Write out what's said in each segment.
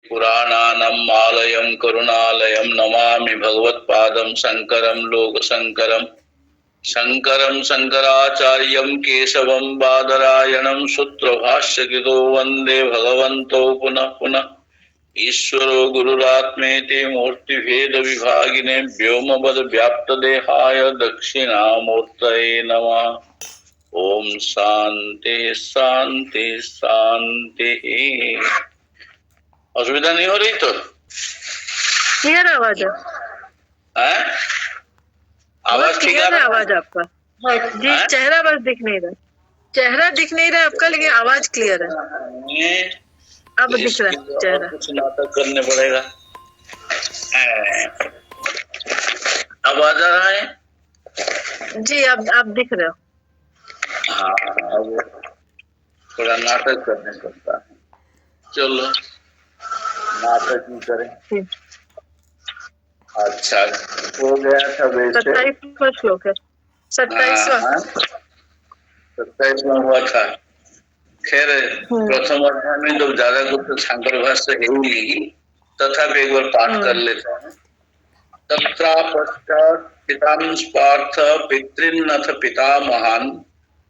पुराणानाम् आलयं करुणालयं नमामि भगवत्पादं शङ्करं लोकशङ्करं शङ्करं शङ्कराचार्यं केशवं बादरायणं सूत्रभाष्यकृतो वन्दे भगवन्तौ पुनः पुनः ईश्वरो गुरुरात्मेति मूर्तिभेदविभागिने व्योमवद्व्याप्तदेहाय दक्षिणामूर्तये नमः। ओम शांति शांति शांति। असुविधा नहीं हो रही तो? क्लियर आवाज है? आवाज ठीक है? आवाज आपका जी है? चेहरा बस दिख नहीं रहा, चेहरा दिख नहीं रहा आपका, लेकिन आवाज क्लियर है। अब दिख रहा है चेहरा। कुछ नाटक करने पड़ेगा। अब आ जा रहा है जी, अब आप दिख रहे हो। हाँ, अब थोड़ा नाटक करने पड़ता है। चलो नाटक ही करें। अच्छा, हो गया था वैसे 27वां श्लोक है। 27वां हुआ था। खैर प्रथम अध्याय में तो ज्यादा कुछ शंकर भाष्य है ही नहीं, तथापि एक बार पाठ कर लेते हैं। तत्रा पश्चात् पितांश पार्थ पितृन्नथ पितामहान्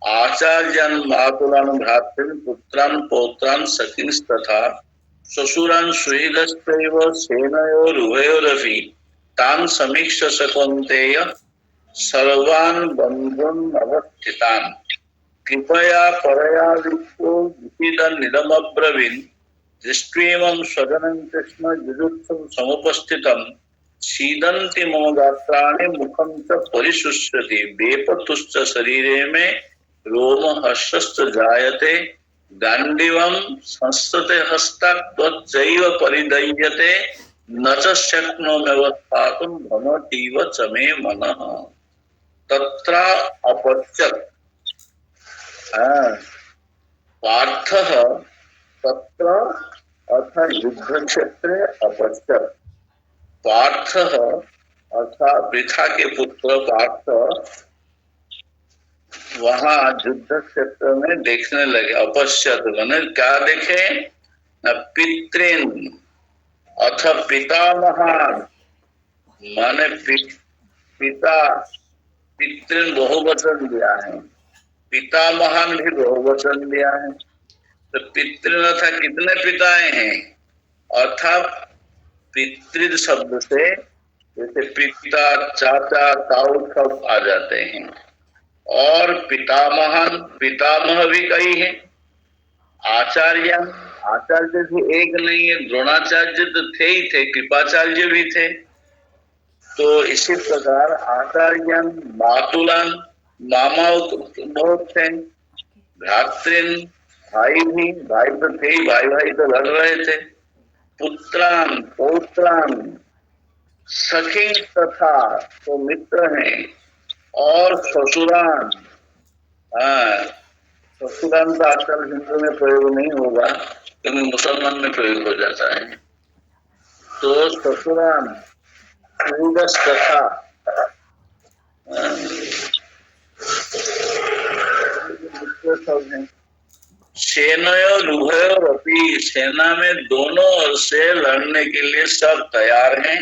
आचार्यान् मातुलान् भ्रातॄन् पुत्रान् पौत्रान् सखींस्तथा श्वशुरान् सुहृदश्चैव सेनयोरुभयोरपि तान् समीक्ष्य स कौन्तेय सर्वान् बन्धून् अवस्थितान् कृपया परयाविष्टो विषीदन्निदमब्रवीन् दृष्ट्वेमं स्वजनं कृष्ण जुजुत्सुं समुपस्थितं सीदन्ति मम गात्राणि मुखं च परिशुष्यति वेपतुश्च शरीरे में रोमहर्षश्च जायते गाण्डीवं संस्तते हस्तात् त्वच्चैव परिदह्यते न च शक्नोम्यवस्थातुं भ्रमतीव च मे मनः। तत्र अपश्यत् पार्थः तत्र अर्थात् युद्धक्षेत्रे अपश्यत्। पार्थः अर्थात पृथा के पुत्र पार्थ वहां युद्ध क्षेत्र में देखने लगे। अपश्यत मैंने क्या देखे? पितृन अथ पितामहान माने पिता, पितृन बहुवचन दिया है, पितामहान भी बहुवचन दिया है। तो पितृन अर्थात कितने पिताएं हैं? अर्थात पितृ शब्द से जैसे पिता, चाचा, ताऊ सब आ जाते हैं। और पितामहन, पितामह भी कई हैं। आचार्य, आचार्य भी एक नहीं है, द्रोणाचार्य तो थे ही थे, कृपाचार्य भी थे। तो इसी प्रकार आचार्य, मातुलान, मामा बहुत थे, भ्रातृन भाई भी, भाई तो थे, भाई भाई तो लड़ रहे थे, पुत्रान, पौत्रान, सखी तथा तो मित्र हैं, और ससुरान। ससुरान तो आजकल हिंदू में प्रयोग नहीं होगा, क्योंकि मुसलमान में प्रयोग हो जाता है। तो ससुरान तथा सेनयोरुभयोरपि, सेना में दोनों ओर से लड़ने के लिए सब तैयार हैं।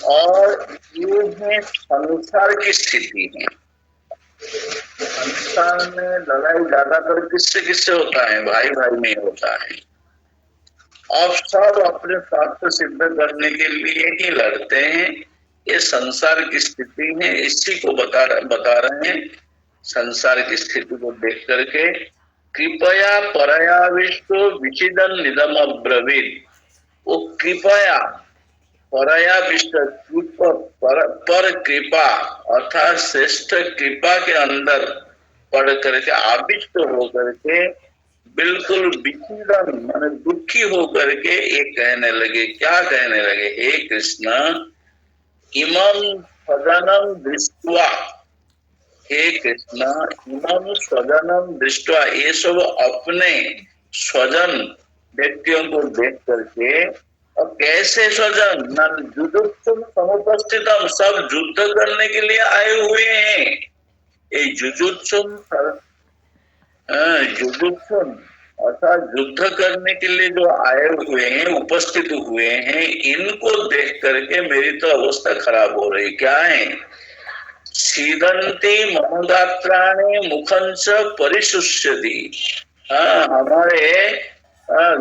और ये है संसार की स्थिति है। संसार में लड़ाई ज्यादातर किससे किससे होता है? भाई भाई में होता है। अब सब अपने स्वार्थ सिद्ध करने के लिए ही लड़ते हैं। ये संसार की स्थिति है, इसी को बता रहे हैं। संसार की स्थिति को देख करके कृपया परयाविष्टो विचिदन निदम अब्रवीत, वो कृपया परयाविष्ट पर कृपा अर्थात श्रेष्ठ कृपा के अंदर पढ़ करके आविष्ट होकर के बिल्कुल विचिदन माने दुखी होकर के ये कहने लगे। क्या कहने लगे? हे कृष्ण, इमं स्वजनम दृष्ट्वा, हे कृष्ण इमं स्वजनम दृष्ट्वा, ये सब अपने स्वजन व्यक्तियों को देख करके, और कैसे स्वजन? जुजुत्सुम समुपस्थितम, सब युद्ध करने के लिए आए हुए हैं। ये जुजुत्सुम, जुजुत्सुम अर्थात युद्ध करने के लिए जो आए हुए हैं, उपस्थित हुए हैं, इनको देख करके मेरी तो अवस्था खराब हो रही। क्या है? सीदंती मम गात्राणि मुखंच परिशुष्यति। हमारे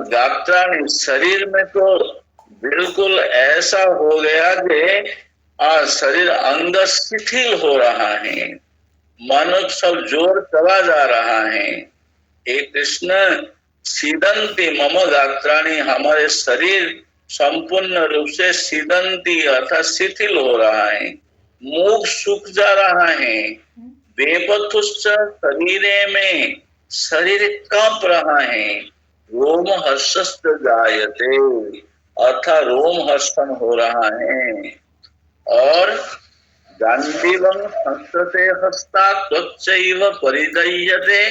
गात्राणि शरीर में तो बिल्कुल ऐसा हो गया कि शरीर अंग शिथिल हो रहा है, मानो सब जोर चला जा रहा है। हे कृष्ण, सीदंती मम गात्राणि, हमारे शरीर संपूर्ण रूप से सीदंती अर्थात शिथिल हो रहा है, मुख सूख जा रहा है। बेपथुश्च शरीरे में, शरीर कांप रहा है। रोम हर्षस्त जायते, अर्थात रोम हर्षण हो रहा है। और गांडीवं संस्कृते हस्तात् त्वच्चैव परिदह्यते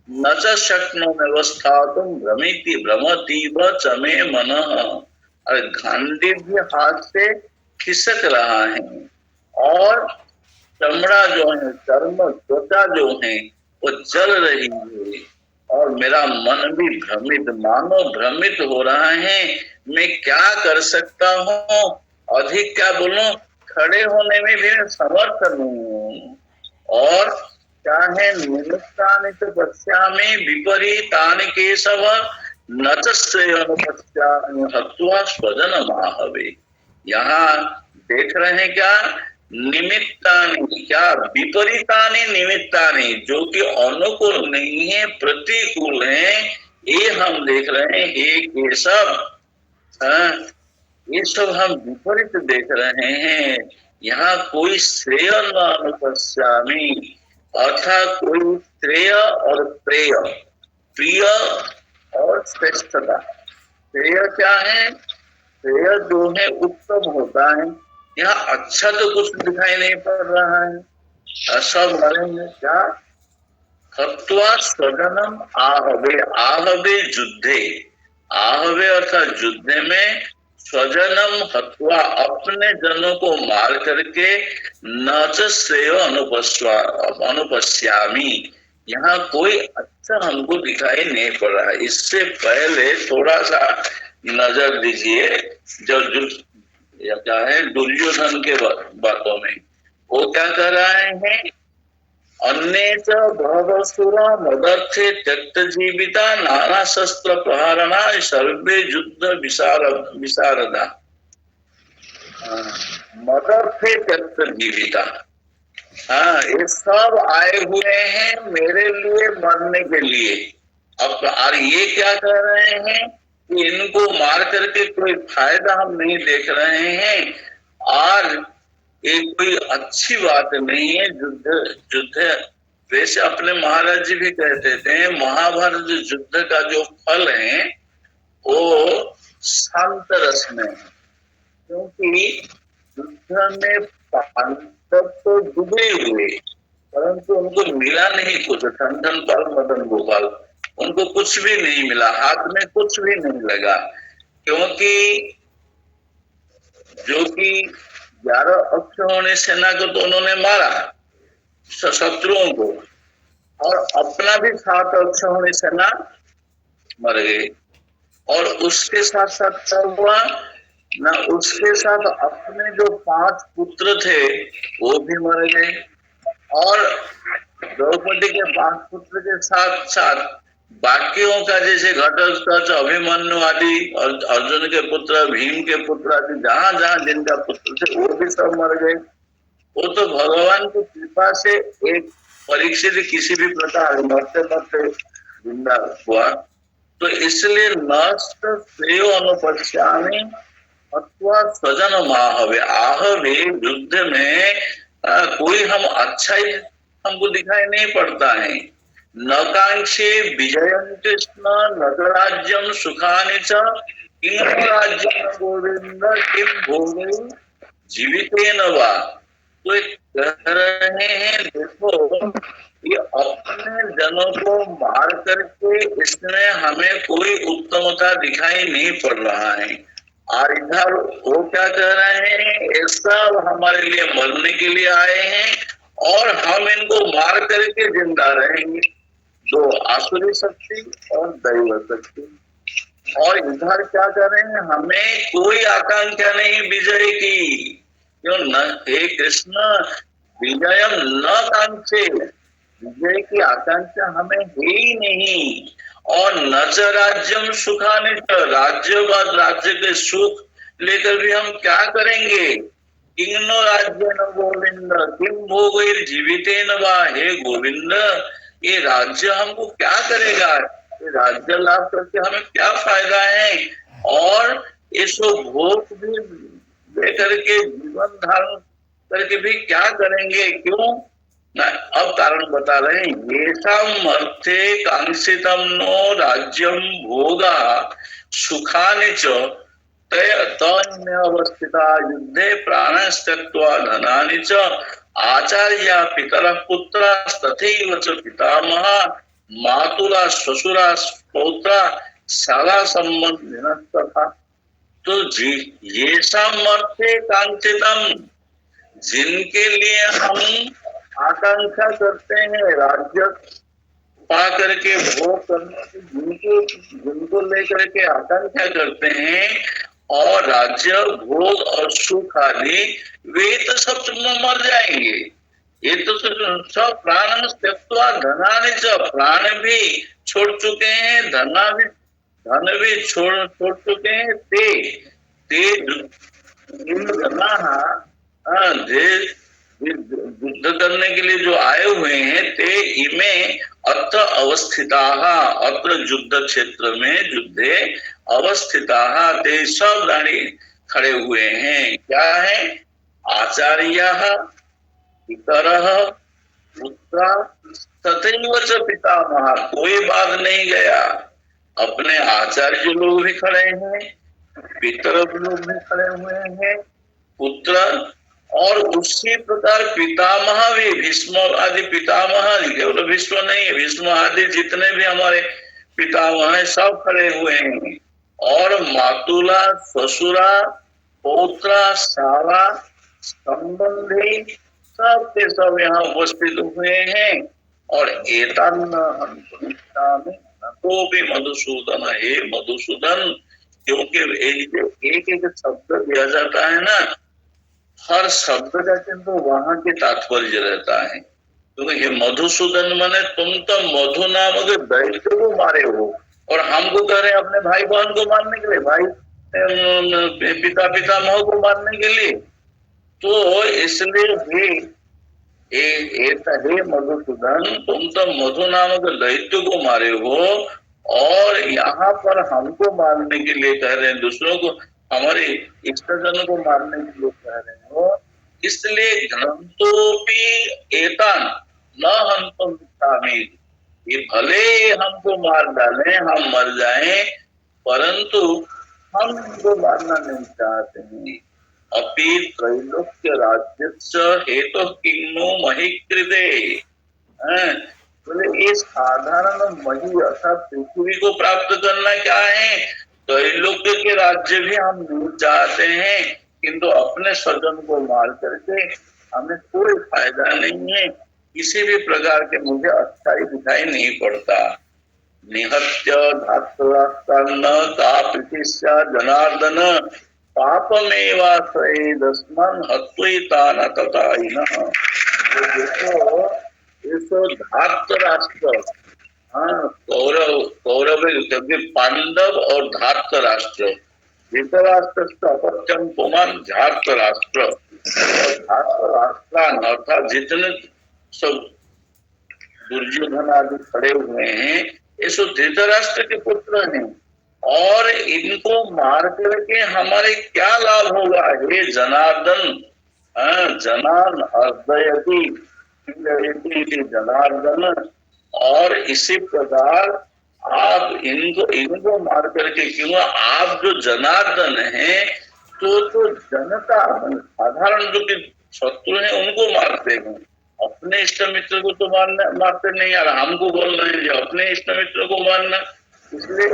न च शक्नोमि अवस्थातुं भ्रमिति भ्रमतीव च मे मनः। और गांडीव भी हाथ से खिसक रहा है, और चमड़ा जो है, चर्म त्वचा जो है वो जल रही है, और मेरा मन भी भ्रमित, मानो भ्रमित हो रहा है। मैं क्या कर सकता हूँ? अधिक क्या बोलूं, खड़े होने में भी समर्थ नहीं हूँ। और क्या है? निमित्तानि च पश्यामि विपरीतानि केशव न च श्रेयं पश्यामि हत्वा स्वजनमाहवे। यहाँ देख रहे हैं क्या? निमित्तानि, क्या विपरीतानि निमित्तानि, जो कि अनुकूल नहीं है, प्रतिकूल है, ये हम देख रहे हैं। ये सब ये सब हम विपरीत देख रहे हैं। यहाँ कोई श्रेय न अनुपश्यामि, अर्थात कोई श्रेय और प्रेय, प्रिय और श्रेष्ठता। श्रेय क्या है? श्रेय जो है उत्तम होता है। यहाँ अच्छा तो कुछ दिखाई नहीं पड़ रहा है। सब मरेंगे क्या? हत्वा स्वजनम आहवे, आहवे युद्धे, आहवे अर्थात युद्ध में, स्वजनम हत्वा अपने जनों को मार करके, न च श्रेय अनुपश्यामी, यहाँ कोई अच्छा हमको दिखाई नहीं पड़ रहा है। इससे पहले थोड़ा सा नजर दीजिए, जो क्या है दुर्योधन के बातों में, वो क्या कर रहे हैं? अन्ये च बहवसुरा मदर्थे त्यक्त जीविता नाना शस्त्र प्रहारणा सर्वे युद्ध विशारदा। मदर्थे त्यक्त जीविता, ये सब आए हुए हैं मेरे लिए मरने के लिए। अब और ये क्या कर रहे हैं कि इनको मार करके कोई फायदा हम नहीं देख रहे हैं, और ये कोई अच्छी बात नहीं है। युद्ध वैसे अपने महाराज जी भी कहते थे, महाभारत युद्ध का जो फल है वो शांत रस में है, क्योंकि युद्ध में पांडव तो डूबे हुए, परंतु उनको मिला नहीं कुछ। ठंडन पाल मदन गोपाल, उनको कुछ भी नहीं मिला, हाथ में कुछ भी नहीं लगा, क्योंकि जो कि 11 अक्षौहिणी सेना को तो उन्होंने मारा, शत्रुओं को, और अपना भी 7 अक्षौहिणी सेना मर गई। और उसके साथ साथ क्या हुआ ना, उसके साथ अपने जो 5 पुत्र थे वो भी मर गए, और द्रौपदी के 5 पुत्र के साथ साथ बाकियों का, जैसे घटोत्कच, अभिमन्यु आदि, और अर्जुन के पुत्र, भीम के पुत्र आदि, जहां जहां जिनका पुत्र थे वो भी सब मर गए। वो तो भगवान की कृपा से एक परीक्षित किसी भी प्रकार मरते मरते जिंदा हुआ। तो इसलिए नष्ट श्रेयो अनुपश्यामि अथवा स्वजन आहवे, आहवे युद्ध में कोई हम अच्छा ही हमको दिखाई नहीं पड़ता है। न कांक्षे विजयं कृष्ण न राज्यम सुखानि च किम राज्यम गोविंद किम भोगे जीवितेन वा। तो कह रहे हैं, देखो ये अपने जनों को मार करके इसमें हमें कोई उत्तमता दिखाई नहीं पड़ रहा है। और इधर वो क्या कह रहे हैं? ये सब हमारे लिए मरने के लिए आए हैं, और हम इनको मार करके जिंदा रहेंगे। दो आसुरी शक्ति और दैव शक्ति। और इधर क्या करें, हमें कोई आकांक्षा नहीं विजय की, क्यों न, हे कृष्ण विजयम न कांक्षे, विजय की आकांक्षा हमें है ही नहीं। और न च राज्यम सुखाने, राज्य व राज्य के सुख लेकर भी हम क्या करेंगे। किन्नो राज्य न गोविंद किम भोगैर जीवितेन वा, हे गोविंद ये राज्य हमको क्या करेगा, ये राज्य लाभ करके हमें क्या फायदा है, और इसको भोग भी लेकर के जीवन धारण करके भी क्या करेंगे, क्यों ना। अब कारण बता रहे हैं, येषाम् अर्थे कांक्षितम नो राज्यम भोगा सुखानि च अवस्थिता युद्धे प्राणस्त्यक्त्वा धनानि च आचार्या पितरः पुत्रास्तथैव च पितामहा मातुला श्वशुरा पौत्रा शाला संबंधिनस्तथा। तो येषाम् अर्थे कांक्षितम, जिनके लिए हम आकांक्षा करते हैं राज्य पा करके भोग करने की, जिनको लेकर के आकांक्षा करते हैं, और राज्य भोग और सुख आदि वे तो सब मर जाएंगे। ये तो सब प्राण त्यक्त्वा धनानि च, प्राण भी छोड़ चुके हैं, धन भी छोड़ चुके हैं। ते युद्ध करने के लिए जो आए हुए हैं, ते इमे अत्र अवस्थिताः, अत्र युद्ध क्षेत्र में युद्धे अवस्थिताः, ते सब दानी खड़े हुए हैं। क्या है, आचार्याः पितरः पुत्रा तथैव च पितामह, कोई बात नहीं गया, अपने आचार्य लोग भी खड़े हैं, पितर लोग भी खड़े हुए हैं, पुत्र, और उसी प्रकार पितामह भी, भीष्म आदि पितामह, केवल भीष्म नहीं है, भीष्म आदि जितने भी हमारे पितामह हैं सब खड़े हुए हैं। और मातुला ससुरा पौत्रा शाला संबंधी सब के सब यहाँ उपस्थित हुए हैं। और तो भी मधुसूदन, हे मधुसूदन, क्योंकि एक एक शब्द दिया जाता है ना, हर शब्द का किंतु वहां के तात्पर्य रहता है। क्योंकि ये मधुसूदन माने तुम तो मधु नामक दैत्य को मारे हो, और हमको कह रहे हैं अपने भाई बहन को मारने के लिए, भाई पिता पितामह को मारने के लिए। तो इसलिए भी हे मधुसूदन, तुम तो मधु नामक दैत्य को मारे हो, और यहाँ पर हमको मारने के लिए कह रहे हैं, दूसरों को, हमारे इष्टजन को मारने के लिए कह रहे हो। इसलिए घ्नन्तोपि एतान न हन्तुम् इच्छामि, ये भले हमको मार डालें, हम मर जाएं, परंतु हम इनको मारना नहीं चाहते हैं। अपि त्रैलोक्य राज्यस्य हेतु किन्नु महि कृते, बोले ये साधारण मही अर्थात पृथ्वी को प्राप्त करना क्या है, त्रैलोक्य के राज्य भी हम नहीं चाहते हैं, किंतु अपने स्वजन को मार करके हमें कोई फायदा नहीं है, किसी भी प्रकार के मुझे अच्छाई दिखाई नहीं पड़ता। निहत्य धातुरास्तान्न कापृतिस्या जनार्दन पापमेवाश्रयेदस्मन् हत्वैतान् तथाइनः। देखो धातराष्ट्र, कौरव क्योंकि पांडव और धातराष्ट्र, धृतराष्ट्र अपत्यम पुमान धातराष्ट्र, धातराष्ट्रान अर्थात जितने सब दुर्योधन आदि खड़े हुए हैं, ये सब धृतराष्ट्र के पुत्र हैं, और इनको मार करके हमारे क्या लाभ होगा, हे जनार्दन, जनान अर्दयति जनार्दन। और इसी प्रकार आप इनको मार करके, क्यों, आप जो जनार्दन हैं, तो जनता साधारण जो कि शत्रु हैं उनको मारते हैं, अपने इष्ट मित्र को तो मारते नहीं। यार हमको बोल रहे हैं अपने इष्ट मित्र को मारना, इसलिए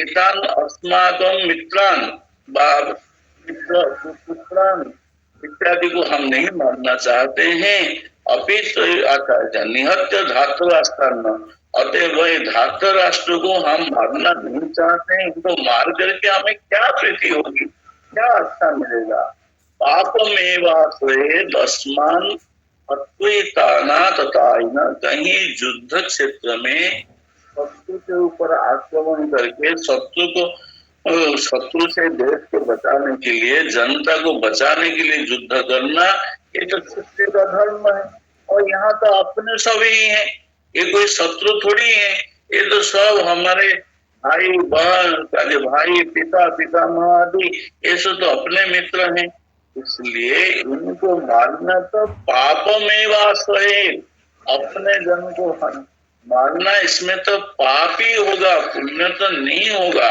एतान अस्माकं मित्रान पुत्रान इत्यादि को हम नहीं मानना चाहते हैं। अभी तो आता निहत्य धातु राष्ट्र, अतएव वही धातु राष्ट्र को हम मारना नहीं चाहते हैं। इनको मार करके हमें क्या प्रीति होगी, क्या अच्छा मिलेगा। पापमेवाश्रये अस्मान अद्वैताना तथा कहीं युद्ध क्षेत्र में शत्रु के ऊपर आक्रमण करके शत्रु से देश को बचाने के लिए, जनता को बचाने के लिए युद्ध करना, ये तो सत्य का धर्म है। और यहाँ तो अपने सभी हैं, ये कोई शत्रु थोड़ी है, ये तो सब हमारे भाई बहन, भाई पिता पितामह आदि, ये सब तो अपने मित्र हैं। इसलिए इनको मारना तो पापमेवाश्रये, अपने जन को मारना इसमें तो पाप ही होगा, पुण्य तो नहीं होगा।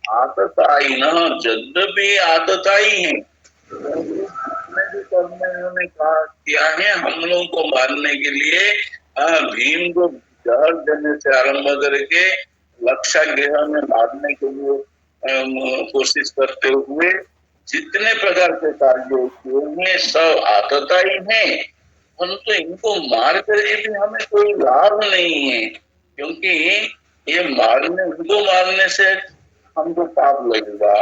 आतताई न, यद्यपि आतताई है, जितने भी कर्म इन्होंने कहा किया है हम लोगों को मारने के लिए, भीम को जहर देने से आरंभ करके लक्षागृह में मारने के लिए कोशिश करते हुए जितने प्रकार के कार्य किए हैं सब आतताई हैं। परंतु इनको मार करके भी हमें कोई लाभ नहीं है, क्योंकि ये इनको मारने से हमको पाप लगेगा।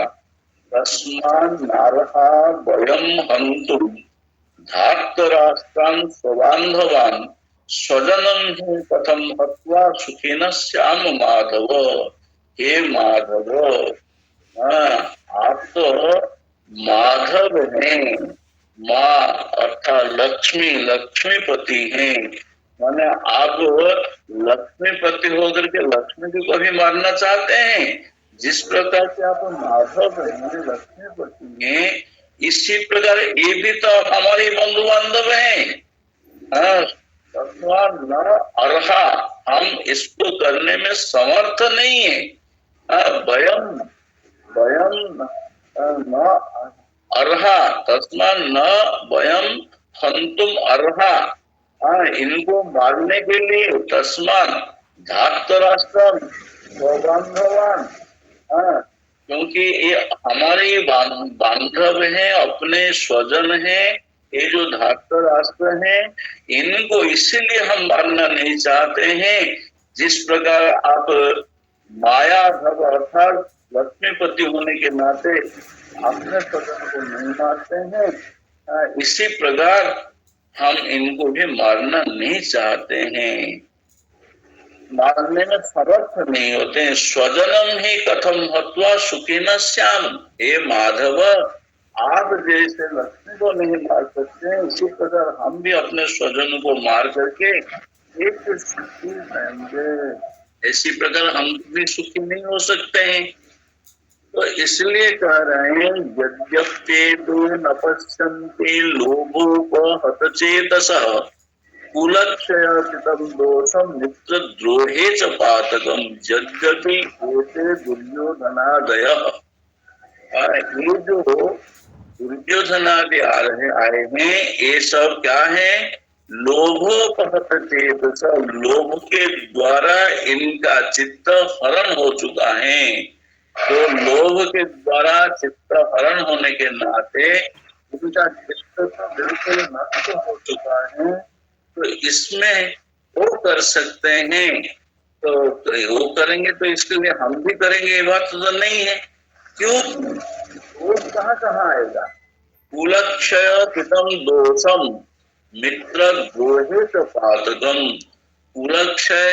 तस्मान् नारहा वयं हन्तुं धार्तराष्ट्रान् स्वबान्धवान् स्वजनं हि कथं हत्वा सुखिनः स्याम माधव। हे माधव, आप तो माधव हैं, माँ अर्थात लक्ष्मी, लक्ष्मीपति हैं। माने आप लक्ष्मीपति होकर के लक्ष्मी को कभी मारना चाहते हैं? जिस प्रकार से आप माधव हैं, लक्ष्मीपति हैं, इसी प्रकार ये भी तो हमारे बंधु बांधव हैं। न अर्हा, हम इसको करने में समर्थ नहीं है। वयम न अर्हा, तस्मात् न वयम हन्तुम अर्हा, इनको मारने के लिए तस्मात् धार्तराष्ट्रम स्वबान्धवान्, क्योंकि ये हमारे बांधव हैं, अपने स्वजन हैं। ये जो धार्तराष्ट्र हैं, इनको इसीलिए हम मारना नहीं चाहते हैं। जिस प्रकार आप माया धव अर्थात लक्ष्मीपति होने के नाते अपने स्वजन को नहीं मारते हैं, इसी प्रकार हम इनको भी मारना नहीं चाहते हैं, मारने में समर्थ नहीं होते हैं। स्वजनम ही कथम हत्वा सुखिनः स्याम। हे माधव, आप जैसे लक्ष्मी को नहीं मार सकते हैं, इसी प्रकार हम भी अपने स्वजन को मार करके एक सुखी रहेंगे। इसी प्रकार हम भी सुखी नहीं हो सकते हैं। तो इसलिए कह रहे हैं, यद्यप्येतु न पश्यन्ति लोभोपहतचेतसः कुलक्षयकृतं दोषं मित्रद्रोहे च पातकं यद्यपि एते दुर्योधनादयः। ये जो दुर्योधनादि आए हैं, ये सब क्या है? लोभोपहत, लोभ के द्वारा इनका चित्त हरण हो चुका है। तो लोभ के द्वारा चित्त हरण होने के नाते उनका चित्त तो बिल्कुल नष्ट हो चुका है। तो इसमें वो कर सकते हैं, तो वो करेंगे तो इसके लिए हम भी करेंगे, ये बात तो नहीं है। क्यों? वो कहाँ आएगा? कुलक्षय कृतं दोषम मित्र द्रोहे च पातकम। कुलक्षय,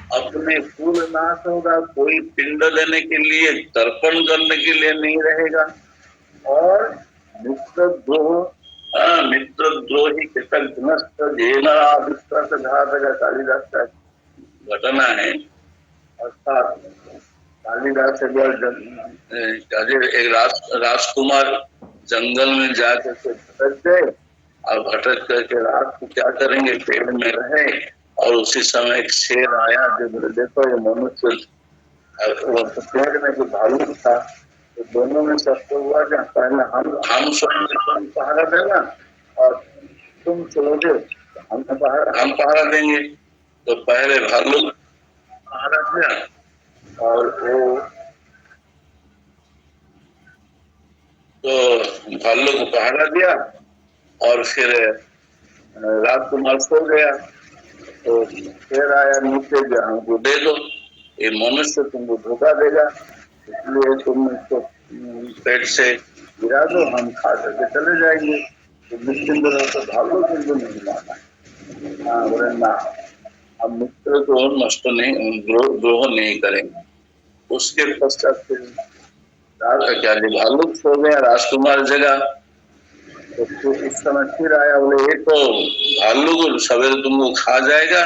अपने कुल नाश होगा, कोई पिंड देने के लिए, तर्पण करने के लिए नहीं रहेगा। और मित्रद्रोह, मित्रद्रोही कृतघ्नस्त जेनाविश्वास घातक, कालिदास का घटना है। अर्थात कालिदास एक राजकुमार जंगल में जाकर के भटक गए, और भटक करके रात को क्या करेंगे, पेड़ में रहे, और उसी समय एक शेर आया। जो देखो ये मनुष्य, पेड़ में जो भालू था, तो दोनों में शस्त्र हुआ कि पहले हम स्वयं पहरा देना और तुम चलोगे, हम पहरा देंगे। तो पहले भालू पहरा दिया, और वो तो भालू को पहरा दिया और फिर राजकुमार सो गया। तो फिर आया नीचे, हमको दे दो, ये मनुष्य तुमको धोखा देगा, इसलिए तुम इसको पेट से गिरा दो, हम खा करके चले जाएंगे। तो निश्चिंत रहो। तो भालू किंतु नहीं माना। हाँ, बोले ना, हम मित्र को नष्ट नहीं, द्रोह नहीं करेंगे। उसके पश्चात फिर क्या भालू सो गया, राजकुमार जगह। तो इस समय फिर आया, बोले ये तो भालू को सवेरे तुमको खा जाएगा,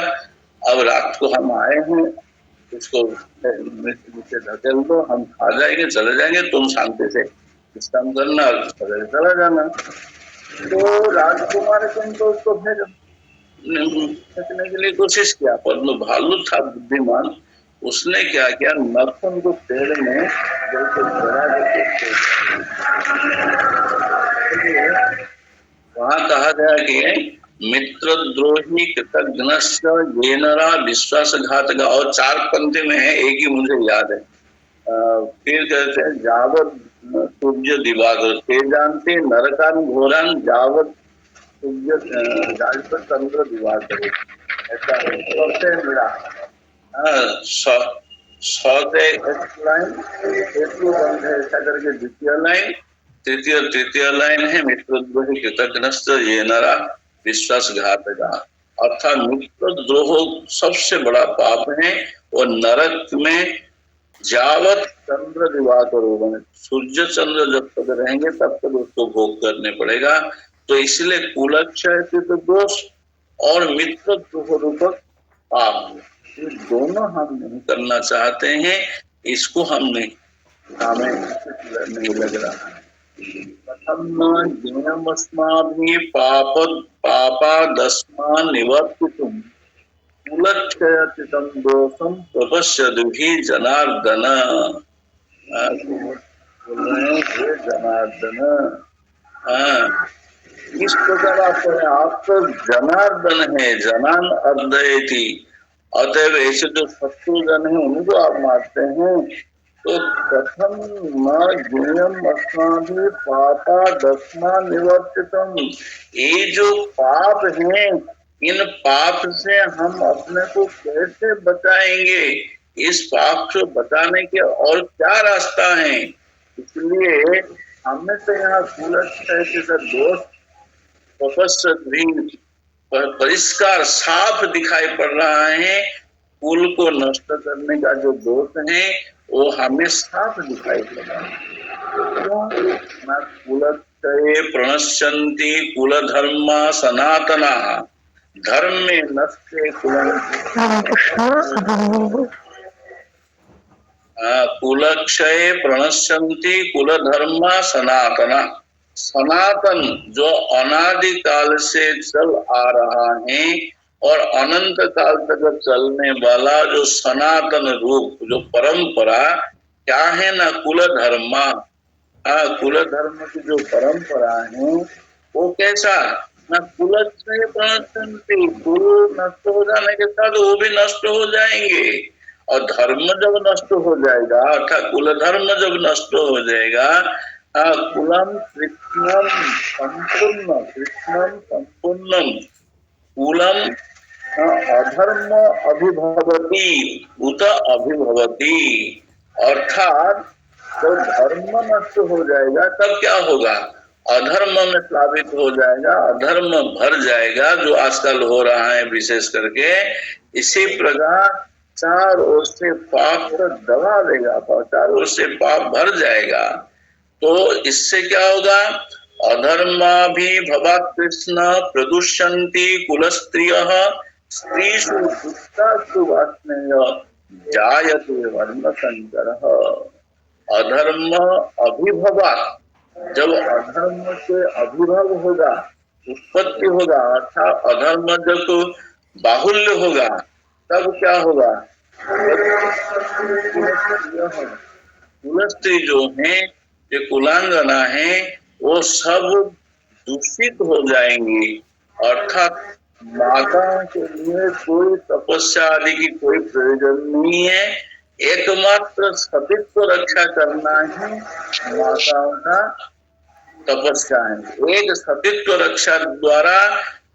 अब रात को हम आए हैं, उसको नीचे धकेल दो, हम खा जाएंगे, चले जाएंगे, तुम शांति से विश्राम करना और सवेरे चला जाना। तो राजकुमार तो उसको फिर फेंकने के लिए कोशिश किया, पर भालू था बुद्धिमान, उसने क्या किया, नखून को पेड़ में वहां कहा गया कि मित्रद्रोही कृतघ्नश्च येनरा विश्वासघातक, और 4 पंक्ति में है, एक ही मुझे याद है। फिर कहते हैं जावत सूर्य दिवाकर ते जानते नरकान घोरान जावत सूर्य चंद्र दिवाकर, ऐसा सबसे मिला। लाइन ऐसा करके द्वितीय लाइन, तृतीय लाइन है मित्रद्रोही कृतघ्नश्च येनरा विश्वासघातक। अर्थात मित्रद्रोह सबसे बड़ा पाप है, और नरक में जावत चंद्र दिवाकर होगा, सूर्य चंद्र जब तक रहेंगे तब तक उसको भोग करने पड़ेगा। तो इसलिए कुलक्षय दोष और मित्रद्रोह रूपक पाप, ये दोनों हम नहीं करना चाहते हैं। इसको हम नहीं, हमें नहीं लग रहा है। पापादस्मा निवर्तितुम् कुलक्षयतितं दोषं प्रपश्यद्भिः जनार्दन। हे जनार्दन, इस प्रकार आप तो जनार्दन है, जनान अर्दयति, अतएव ऐसे जो शत्रुजन है उनको आप मारते हैं। तो कथम न ज्ञेयम अस्माभिः पापा दस्मा निवर्तितम, ये जो पाप हैं, इन पाप से हम अपने को कैसे बचाएंगे? इस पाप से बचाने के और क्या रास्ता है? इसलिए हमें तो यहाँ कुलक्षय का दोष परिष्कार साफ दिखाई पड़ रहा है। कुल को नष्ट करने का जो दोष है वो हमें साफ दिखाई पड़ रहा है। कुलक्षये प्रणश्यन्ति कुल धर्मा सनातना, धर्म में नष्टे कुलक्षये प्रणश्यन्ति कुल धर्मा सनातना। सनातन जो अनादिकाल से चल आ रहा है और अनंत काल तक चलने वाला जो सनातन रूप, जो परंपरा क्या है ना, कुल धर्मा, कुल धर्म की जो परंपरा है वो कैसा ना, कुलक्षय प्रणश्यन्ति, कुल नष्ट हो जाने के साथ वो भी नष्ट हो जाएंगे, और धर्म जब नष्ट हो जाएगा, अर्थात कुल धर्म जब नष्ट हो जाएगा, कुलम कृष्णम संपूर्णम कुलम अधर्म अभिभवती उत अभिभवती। अर्थात जब धर्म नष्ट हो जाएगा तब क्या होगा, अधर्म में प्लावित हो जाएगा, अधर्म भर जाएगा, जो आजकल हो रहा है विशेष करके। इसी प्रकार चार ओर से पाप दबा देगा, चार ओर से पाप भर जाएगा। तो इससे क्या होगा, अधर्माभिभवात् कृष्ण प्रदुष्यन्ति कुलस्त्रियः स्त्रीषु दुष्टासु वासनेय जायते वर्णसंकरः। अधर्म अभिभवात्, जब अधर्म से अभिभव होगा, उत्पत्ति होगा, अर्थात अधर्म जब बाहुल्य होगा तब क्या होगा, कुलस्त्री जो है, ये कुलांगना है, वो सब दूषित हो जाएंगी। अर्थात माताओं के लिए कोई तपस्या आदि की कोई प्रयोजन नहीं है, एकमात्र सतीत्व रक्षा करना ही माताओं का तपस्या है। एक सतीत्व रक्षा द्वारा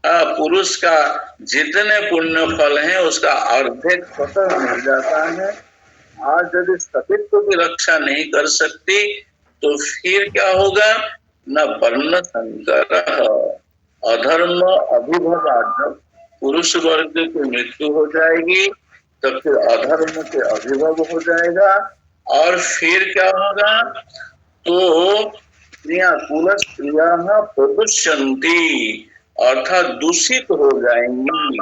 पुरुष का जितने पुण्य फल हैं उसका अर्धेक स्वतः मिल जाता है। आज यदि सतीत्व की रक्षा नहीं कर सकती तो फिर क्या होगा? न वर्ण संकर अधर्म अभिभवा। जब पुरुष वर्ग की मृत्यु हो जाएगी तो फिर अधर्म के अभिभव हो जाएगा और फिर क्या होगा? तो स्त्रियां कुल स्त्रियां प्रदुष्यंती अर्थात दूषित हो जाएंगी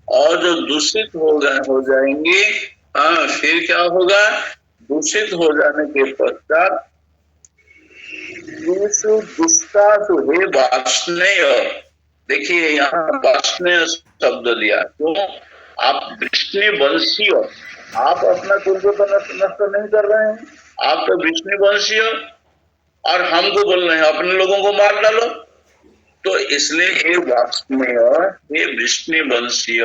और जो दूषित हो जाएंगी फिर क्या होगा? दूषित हो जाने के पश्चात दुष्टासु हे वार्ष्णेय। देखिए यहाँ वार्ष्णेय शब्द दिया तो आप विष्णु वंशीय, आप अपना कुल को तो नष्ट नहीं कर रहे हैं, आप तो विष्णु वंशीय और हमको बोल रहे हैं अपने लोगों को मार डालो। तो इसलिए हे वार्ष्णेय, हे विष्णु वंशीय,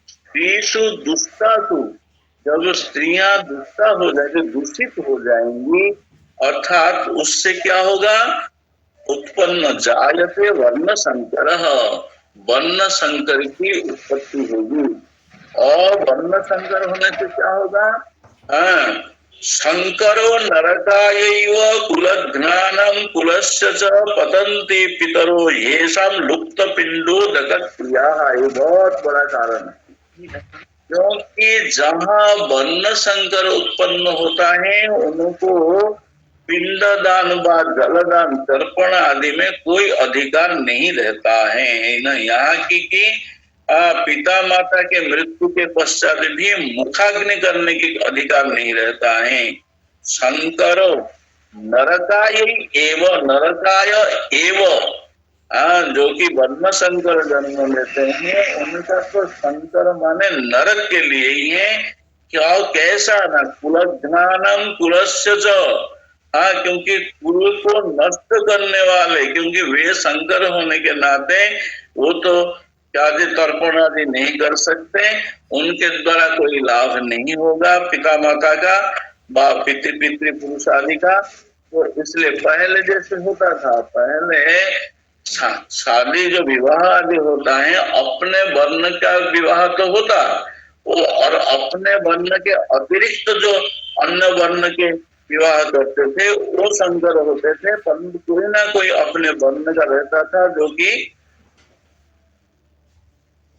स्त्रीषु दुष्टासु, जब स्त्रियां दुष्टा हो जाएंगी, दूषित हो जाएंगी, अर्थात उससे क्या होगा? उत्पन्न जायते वर्ण संकर, वर्ण संकर की उत्पत्ति होगी। और वर्ण संकर होने से क्या होगा? शंकरो नरकायैव कुलघ्नानं कुलस्य च पतन्ति पितरो येषां लुप्त पिंडोदक क्रियाः। ये बहुत बड़ा कारण है, क्योंकि जहाँ वर्ण संकर उत्पन्न होता है उनको पिंडदान व जलदान तर्पण आदि में कोई अधिकार नहीं रहता है न। यहाँ की पिता माता के मृत्यु के पश्चात भी मुखाग्नि करने की अधिकार नहीं रहता है। शंकर नरकाय एव, नरकाय एव, जो कि वर्ण शंकर जन्म लेते हैं उनका तो शंकर माने नरक के लिए ही है। क्या कैसा? ना कुलघ्नानं कुलस्य च, क्योंकि कुल को नष्ट करने वाले, क्योंकि वे शंकर होने के नाते वो तो आदि तर्पण आदि नहीं कर सकते, उनके द्वारा कोई लाभ नहीं होगा पिता माता का व पितृ पुरुष आदि का। तो इसलिए पहले जैसे होता था, पहले शादी जो विवाह आदि होता है अपने वर्ण का विवाह तो होता वो, और अपने वर्ण के अतिरिक्त जो अन्य वर्ण के विवाह करते थे वो शंकर होते थे, परंतु कोई ना कोई अपने वर्ण का रहता था जो कि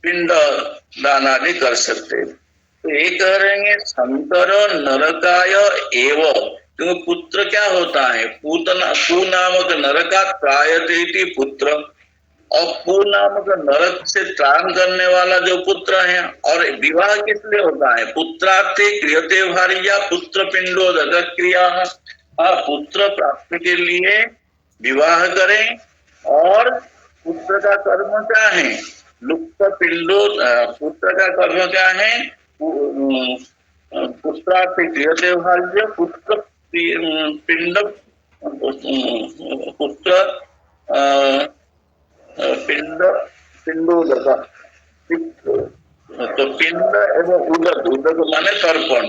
पिंड दान आदि कर सकते। तो ये कह रहे हैं शंकर नरकाय एव, क्योंकि पुत्र क्या होता है? पूतना कु नामक नरका त्रायते पुत्र, और कु नामक नरक से त्राण करने वाला जो पुत्र है। और विवाह किस लिए होता है? पुत्रार्थे क्रियते भार्या पुत्र पिंडोदक क्रिया। पुत्र प्राप्ति के लिए विवाह करें, और पुत्र का कर्म क्या है? लुप्त पिंडो, पुत्र का कर्म क्या है? पुत्रार्थ क्रियते भार्य पुत्र पिंड, पुत्र पिंड पिंडोदक, तो पिंड एवं उदक, उदक माने तर्पण।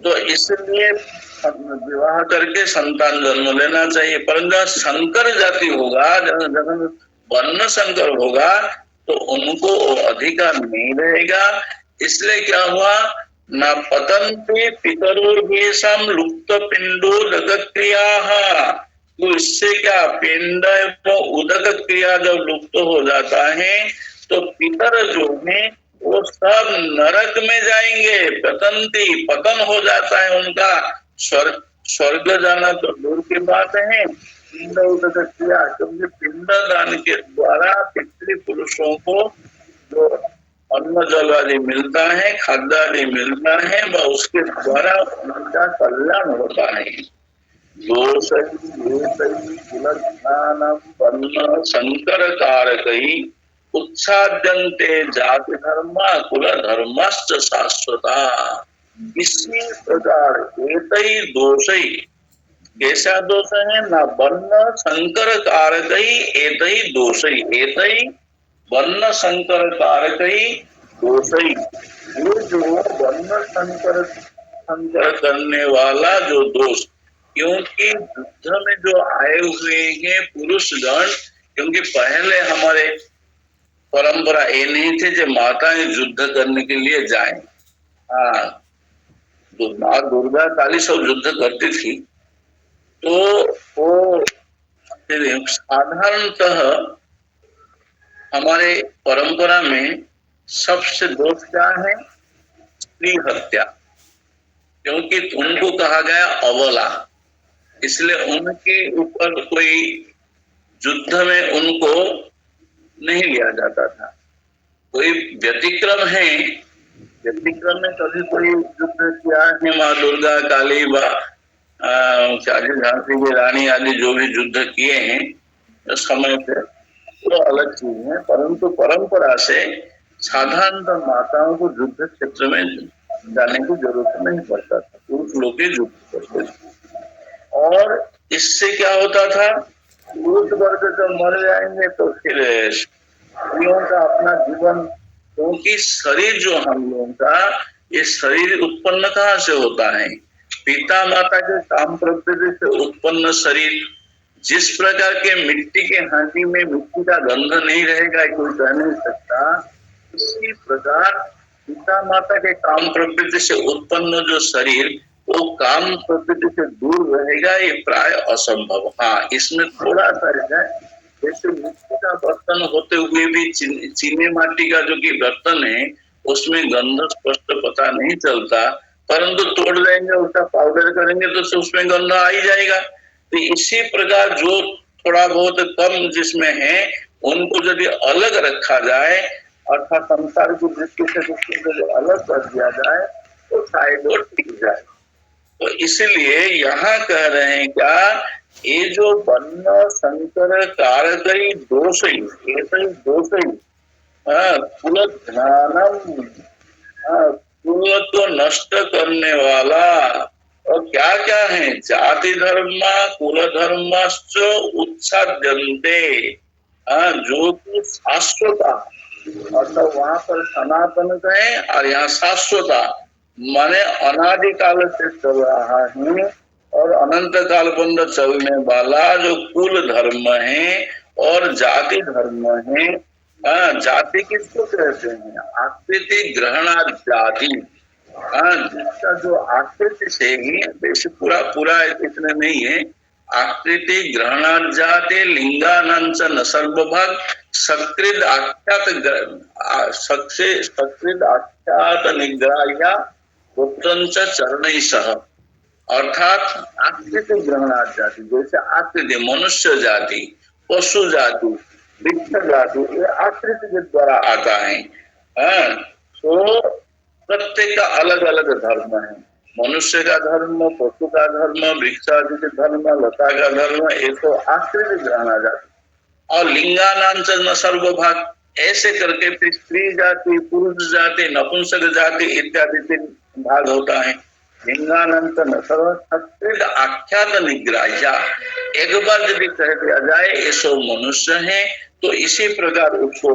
तो इसलिए विवाह करके संतान जन्म लेना चाहिए। परंतु शंकर जाति होगा, जब वर्ण शंकर होगा तो उनको अधिकार नहीं रहेगा। इसलिए क्या हुआ? न पतन्ति पितरो येषां लुप्त पिंडोदक क्रिया। तो इससे क्या? पिंड एवं उदक क्रिया जब लुप्त हो जाता है तो पितर जो है वो सब नरक में जाएंगे। पतन्ति, पतन हो जाता है उनका, स्वर्ग जाना तो दूर की बात है। पिंड उदक क्रिया, क्योंकि पिंड दान के द्वारा पितृ पुरुषों को जो अन्न जल आदि मिलता है, खाद्य आदि मिलता है, वह उसके द्वारा उनका कल्याण होता है। शंकर कारकई उत्साद्यन्ते जाति धर्म कुल धर्मश्च शाश्वता। इसी प्रकार एतई दोषई, कैसा दोष है? ना वर्ण शंकर कारकई एतई दोषई, एतई वर्ण शंकर कारकई दोषई। ये जो वर्ण शंकर करने वाला जो दोष, क्योंकि युद्ध में जो आए हुए हैं पुरुषगण, क्योंकि पहले हमारे परंपरा ये नहीं थे जो माताएं युद्ध करने के लिए जाएं। हाँ, तो माँ दुर्गा काली सब युद्ध करती थी, तो वो साधारणतः हमारे परंपरा में सबसे दोष क्या है? स्त्री हत्या, क्योंकि उनको कहा गया अबला, इसलिए उनके ऊपर कोई युद्ध में उनको नहीं लिया जाता था। कोई व्यतिक्रम है, व्यतिक्रम में कभी कोई युद्ध किया है माँ दुर्गा काली व झांसी की रानी आदि जो भी युद्ध किए हैं उस समय पे, तो अलग चीज है, परंतु परंपरा से साधारणतः माताओं को युद्ध क्षेत्र में जाने की जरूरत नहीं पड़ता था, पुरुष लोग ही युद्ध करते थे। और इससे क्या होता था, पुरुष वर्ग जब मर जाएंगे तो फिर स्त्रियों का अपना जीवन, क्योंकि शरीर जो हम लोगों का, ये शरीर उत्पन्न कहाँ से होता है? पिता माता के काम प्रकृति से उत्पन्न शरीर। जिस प्रकार के मिट्टी के हांडी में मिट्टी का गंध नहीं रहेगा कोई कह नहीं सकता, इसी प्रकार पिता माता के काम प्रकृति से उत्पन्न जो शरीर वो काम प्रकृति से दूर रहेगा, ये प्राय असंभव। हाँ, इसमें थोड़ा सा है, जैसे मिट्टी का बर्तन होते हुए भी चीनी माटी का जो कि बर्तन है उसमें गंध स्पष्ट पता नहीं चलता, परंतु तोड़ लेंगे उसका पाउडर करेंगे तो उसमें गंध आ ही जाएगा। तो इसी प्रकार जो थोड़ा बहुत कम जिसमें है उनको यदि अलग रखा जाए, अर्थात संसार की दृष्टि से उसको अलग कर दिया जाए तो शायद वो टिक जाए। तो इसलिए यहाँ कह रहे हैं क्या, ये जो वर्ण संकर कारकई दोषई, ऐसे दोषई कुल ज्ञानम, कुल को नष्ट करने वाला, और क्या क्या है? जाति धर्म कुल धर्मश्च उत्साद्यन्ते, जो कि शाश्वता, अर्थात वहां पर सनातन कहे और यहाँ शाश्वता माने अनादिकाल से चल रहा है और अनंत काल बंद चलने वाला जो कुल धर्म है और जाति धर्म है। जाति किसको कहते हैं? आकृति ग्रहणा जाति, जिसका जो आकृति से ही, वैसे पूरा इतने नहीं है, आकृति ग्रहणा जाति लिंगानंच न सर्वभाग सकृद आख्यात निग्राह्या पुत्रंच चरणै सह, अर्थात आकृति ग्रहणा जाति, जैसे आकृति मनुष्य जाति, पशु जाति, वृक्ष जाति, ये आकृति के द्वारा आता है। तो प्रत्येक का अलग अलग धर्म है, मनुष्य का धर्म, पशु का धर्म, वृक्ष आदि का धर्म, लता का धर्म, ये तो आकृति ग्रहणा जाति। और लिंगानांच न सर्वभाग, ऐसे करके फिर स्त्री जाति, पुरुष जाति, नपुंसक जाति इत्यादि तीन भाग होता है। लिंगानंत न सर्व आख्यात निग्राह्या, एक बार यदि कह दिया जाए ये सब मनुष्य है तो इसी प्रकार उसको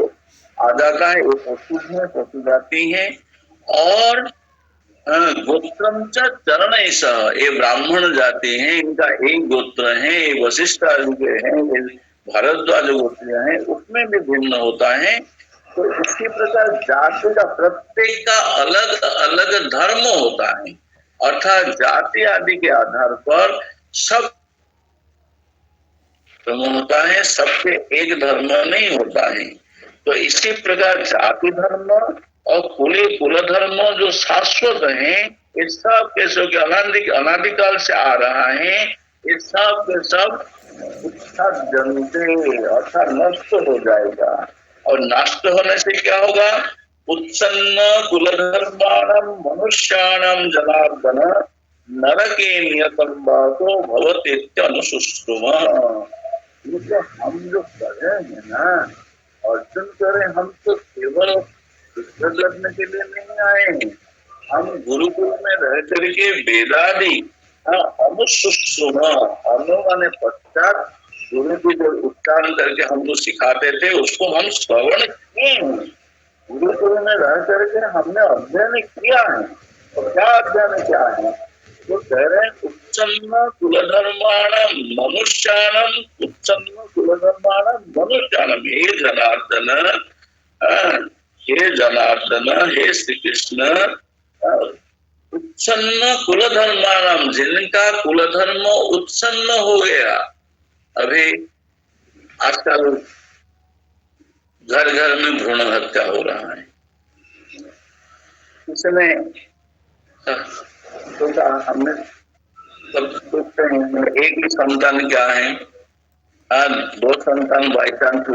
आ जाता है, वो पशु है, पशु जाति है। और गोत्रम चरण ऐसा, ये ब्राह्मण जाति है, इनका एक गोत्र है, ये वशिष्ठ आदि के हैं, ये भारद्वाज गोत्र है, उसमें भी भिन्न होता है। तो इसी प्रकार जाति का प्रत्येक का अलग अलग धर्म होता है, अर्थात जाति आदि के आधार पर सब धर्म होता है, सबके एक धर्म नहीं होता है। तो इसी प्रकार जाति धर्म और कुल धर्म जो शाश्वत है, इस सब के सब अनादिकाल से आ रहा है, इस सब के सब जनते अर्थात नष्ट हो जाएगा। और नष्ट होने से क्या होगा? उत्सन्न कुल धर्माणम मनुष्याणम जनार्दन नरके नियतम बातो भवते अनुसुष्टुम। हम जो कर रहे हैं ना, अर्जुन करें, हम तो केवल युद्ध करने के लिए नहीं आए हैं, हम गुरुकुल में रह करके वेदादि अनुसुष्टुम, माने पश्चात गुरु जी जो उच्चारण करके हमको सिखाते थे उसको हम श्रवण किए हैं, गुरुकुल में रह करके हमने अध्ययन किया है। तो क्या अध्ययन क्या है? वो कह रहे हैं उत्सन्न कुलधर्माणम मनुष्याणम, उत्सन्न कुलधर्माणम मनुष्याणम। हे जनार्दन, हे श्री कृष्ण, उत्सन्न कुलधर्माणम, जिनका कुलधर्म उत्सन्न हो गया। अभी आजकल घर घर में भ्रूण हत्या हो रहा है। इसमें तो हमने सब सोचते हैं एक ही संतान क्या है, दो संतान बाई चांस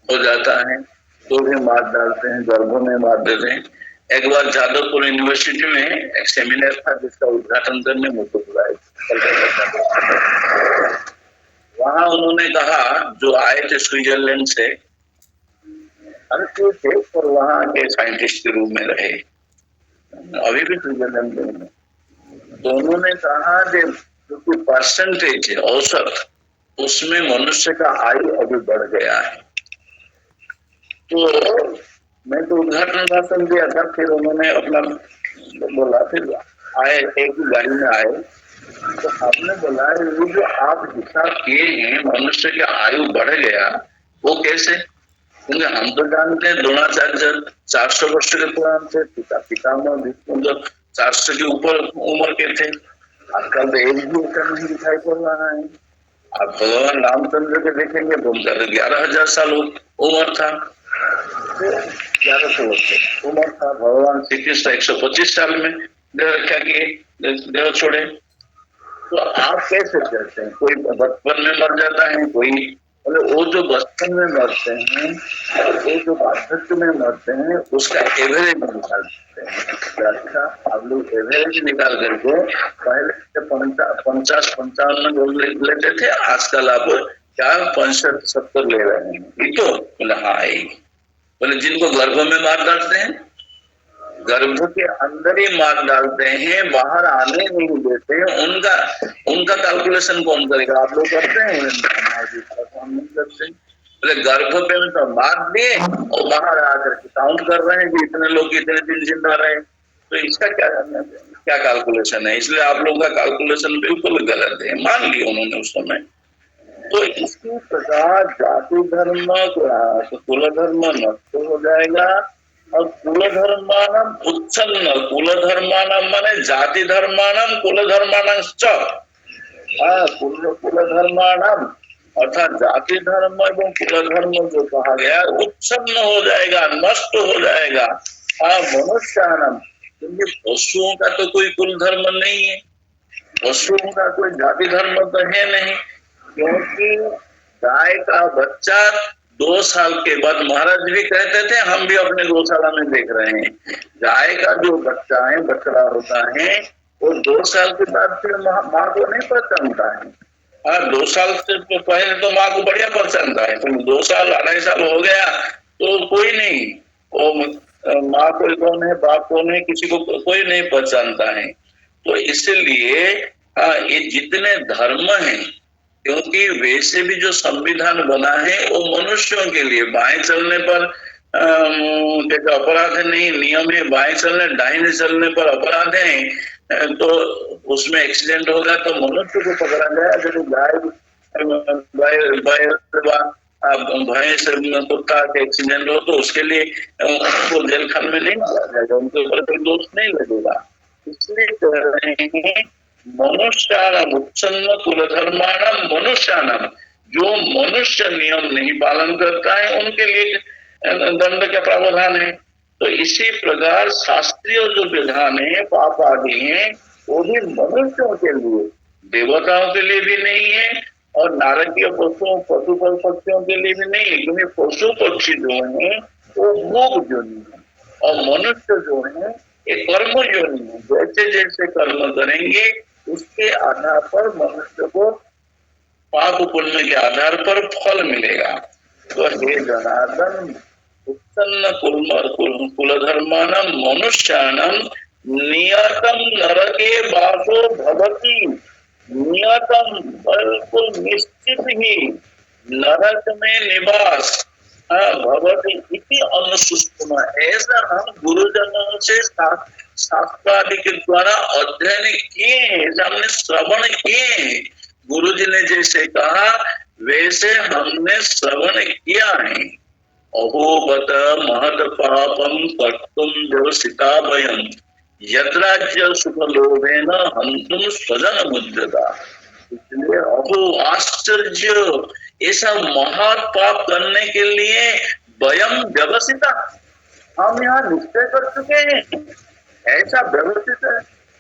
हो जाता है तो भी मार डालते हैं, गर्भों में मार देते हैं। एक बार जादवपुर यूनिवर्सिटी में एक सेमिनार था जिसका उद्घाटन करने मुझको बुलाए। वहां उन्होंने कहा, जो आए थे स्विट्जरलैंड से, अरे थे और वहां के साइंटिस्ट के रूप में रहे, अभी भी स्विट्जरलैंड में। तो उन्होंने कहा कि जो परसेंटेज है औसत, उसमें मनुष्य का आयु अभी बढ़ गया है। तो मैं तो उद्घाटन भाषण दिया था, फिर उन्होंने अपना बोला, फिर आए एक ही गाड़ी में आए, तो आपने बोला ये जो आप हिसाब किए हैं मनुष्य की आयु बढ़ गया, वो कैसे? क्योंकि हम तो जानते हैं द्रोणाचार्य 400 वर्ष के पुराण थे, पितामह भीष्म 400 के ऊपर उम्र के थे। आजकल तो एक भी उत्तर नहीं दिखाई पड़ रहा है। आप भगवान रामचंद्र के देखेंगे तो उनका 11,000 साल उम्र था, 1100 वर्ष उम्र था। भगवान श्री कृष्ण 125 साल में देह रक्षा किए, देह छोड़े। तो आप कैसे कहते हैं? कोई बचपन में मर जाता है, कोई वो जो बचपन में मरते हैं, वो जो वार्धक्य में मरते हैं, उसका एवरेज निकाल सकते हैं। अच्छा, आप लोग एवरेज निकाल करके पहले 50-55 लेते थे, आजकल आप क्या 65-70 ले रहे हैं। ये तो बोले हाँ, बोले जिनको गर्भ में मार डालते हैं, गर्भ के अंदर ही मार डालते हैं, बाहर आने नहीं देते, उनका कैलकुलेशन कौन करेगा? आप लोग करते हैं? हम नहीं करते। बोले गर्भ पे में तो मार दिए और बाहर आकर के काउंट कर रहे हैं कि इतने लोग इतने दिन जिंदा रहे। तो इसका क्या कैलकुलेशन है? इसलिए आप लोगों का कैलकुलेशन बिल्कुल गलत है, मान लिया उन्होंने उस समय। तो इसी प्रकार जाति धर्म कुल धर्म नष्ट हो जाएगा और कुल धर्मानम उत्सन्न, कुल धर्मानम माने जाति धर्मानम कुल धर्मानम कुल धर्मानम अर्थात जाति धर्म एवं कुल धर्म जो कहा गया उत्सन्न हो जाएगा, नष्ट हो जाएगा। मनुष्यानम, क्योंकि पशुओं का तो कोई कुल धर्म नहीं है, पशुओं का कोई जाति धर्म तो है नहीं, क्योंकि गाय का बच्चा 2 साल के बाद, महाराज भी कहते थे, हम भी अपने गौशाला में देख रहे हैं, गाय का जो बच्चा है, बछड़ा होता है, वो 2 साल के बाद फिर माँ को नहीं पहचानता है। 2 साल से पहले तो माँ को बढ़िया पहचानता है, तो 2 साल 2.5 साल हो गया तो कोई नहीं, वो माँ कोई कौन है, बाप कौन है, किसी को कोई नहीं पहचानता है। तो इसलिए ये जितने धर्म हैं, क्योंकि वैसे भी जो संविधान बना है वो मनुष्यों के लिए, बाएं चलने पर अपराध नहीं, नियम है बाएं चलने, दाहिने चलने पर अपराध है। तो उसमें एक्सीडेंट होगा तो मनुष्य को पकड़ा गया, यदि भैंस कुत्ता के एक्सीडेंट हो तो उसके लिए उनको जेल खाने में नहीं डाला जाएगा, उनके ऊपर कोई दोष नहीं लगेगा। इसलिए कह रहे हैं मनुष्यानम उत्सन्न कुल धर्मानम मनुष्यानम, जो मनुष्य नियम नहीं पालन करता है उनके लिए दंड का प्रावधान है। तो इसी प्रकार शास्त्रीय जो विधान है, पाप आदि है, वो भी मनुष्यों के लिए, देवताओं के लिए भी नहीं है और नारकीय पशु पक्षियों के लिए भी नहीं है, क्योंकि पशु पक्षी जो है वो भोग योनि है और मनुष्य जो है ये कर्म योनि है। जैसे जैसे कर्म करेंगे उसके आधार पर मनुष्य को पाप पुण्य के आधार पर फल मिलेगा। तो हे जनार्दन, उत्सन्न कुल धर्मानम मनुष्यानम नियतम नरके वासो भवति, नियतम बिल्कुल निश्चित ही नरक में निवास भवति इति अनुसुष्टम। ऐसा हम गुरुजनों से शास्त्र आदि के द्वारा अध्ययन किए हैं, हमने श्रवण किए हैं। गुरु जी ने जैसे कहा वैसे हमने श्रवण किया है। अहोबत महत पापम कर्तुम व्यवसिता वयम यद्राज्य सुख लोभेन हंतुम स्वजन मुद्यता। इसलिए अहो आश्चर्य, ऐसा महान पाप करने के लिए वयम व्यवसिता, हम यहाँ निश्चय कर चुके हैं, ऐसा व्यवस्थित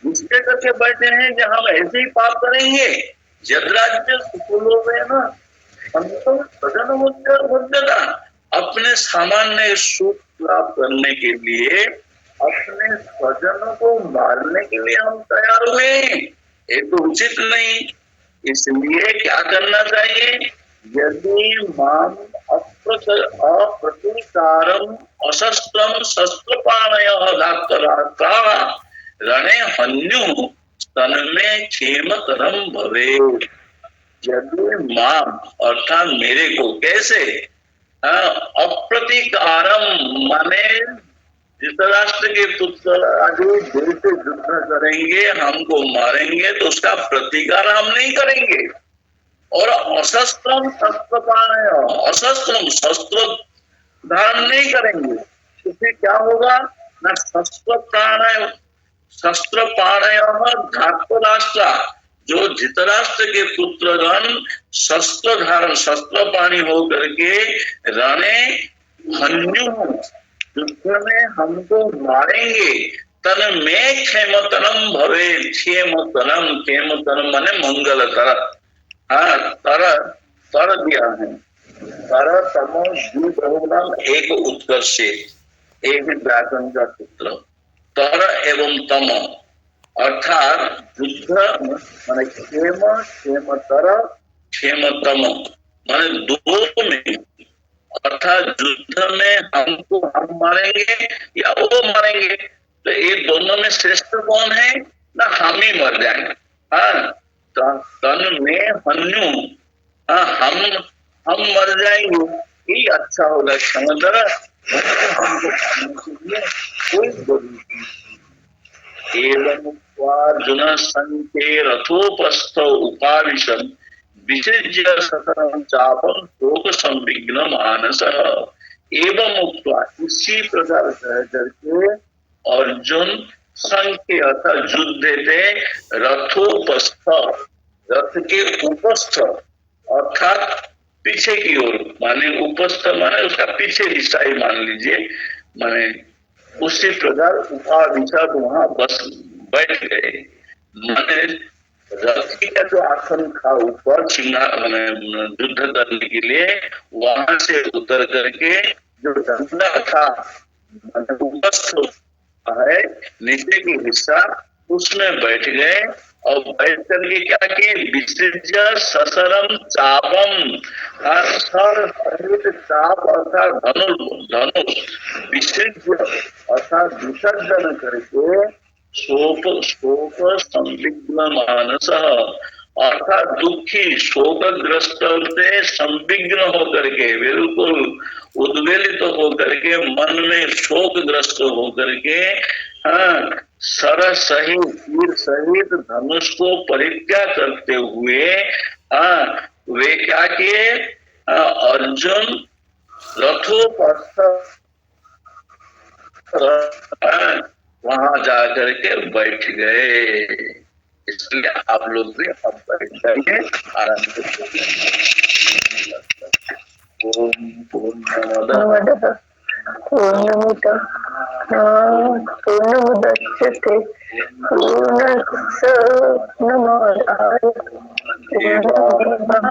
निश्चय करके बैठे हैं कि हम ऐसे ही पाप करेंगे। यद्राज्य सुख लोभेन हंतुम स्वजन मुद्यता, अपने सामान्य सुख प्राप्त करने के लिए अपने स्वजनों को मारने के लिए हम तैयार हुए, ये तो उचित नहीं। इसलिए क्या करना चाहिए? यदि माम अप्रतीकारम अशस्त्रम शस्त्रपाणयः धात्तराष्ट्राः रणे हन्युः तन्मे क्षेमतरम भवेत्। यदि माम अर्थात मेरे को, कैसे? अप्रतीकारम माने धृतराष्ट्र के पुत्र आदि दिल से युद्ध करेंगे, हमको मारेंगे तो उसका प्रतिकार हम नहीं करेंगे। और अशस्त्रम शस्त्रपाणय, अशस्त्रम शस्त्र धारण नहीं करेंगे, इससे क्या होगा ना? शस्त्र पाणय धातुराष्ट्र, जो धृतराष्ट्र के पुत्रगण शस्त्र धारण शस्त्र पाणी हो करके रणे हन्यु युद्ध में हमको मारेंगे, तन में क्षेमतरम भवे। क्षेमतरम माने मंगलतर। तर दिया है, तर तमो बहुनाम एक उत्कर्ष, एक व्याकरण का सूत्र। तर एवं तम अर्थात युद्ध माने क्षेमतर क्षेमतम माने दो में, अर्थात युद्ध में हमको हम मारेंगे या वो मारेंगे, तो ये दोनों में श्रेष्ठ कौन है ना? हम ही मर जाएंगे। तन में हन्यु, हम मर जाएंगे, ये अच्छा होगा। क्षमतर हमको कोई जरूरत नहीं। एवं अर्जुन संख्ये रथोपस्थ उपाविशन विसृज्य सतरं चापम शोक संविघ्न मानस। एवं उक्त्वा, इसी प्रकार कह करके अर्जुन संख्य अर्थात युद्ध थे रथोपस्थ, रथ के उपस्थ अर्थात पीछे की ओर, माने उपस्थ माने उसका पीछे हिस्सा ही मान लीजिए, माने उसी प्रकार उपाविशद वहां बस बैठ गए। माने रथी का जो आसन था ऊपर युद्ध करने के लिए, वहां से उतर करके जो डंडा था उपस्थ है नीचे की हिस्सा, उसमें बैठ गए। और बैठ करके क्या किए? विसृज्य ससरम चापम, चाप अर्थात धनुष विसृज्य अर्थात विसर्जन करके शोक संविघ्न मानस अर्थात दुखी शोकग्रस्त से संविघ्न होकर के, बिल्कुल उद्वेलित होकर के, मन में शोकग्रस्त होकर के सर सहित तीर सहित धनुष को परित्याग करते हुए वे क्या किए? अर्जुन रथोपस्थ वहां जाकर के बैठ गए। इसलिए आप लोग भी अब बैठ जाइए आराम से। ओम पूर्णमदः पूर्णमुदच्यते पूर्णस्य पूर्णमादाय पूर्णमेवावशिष्यते।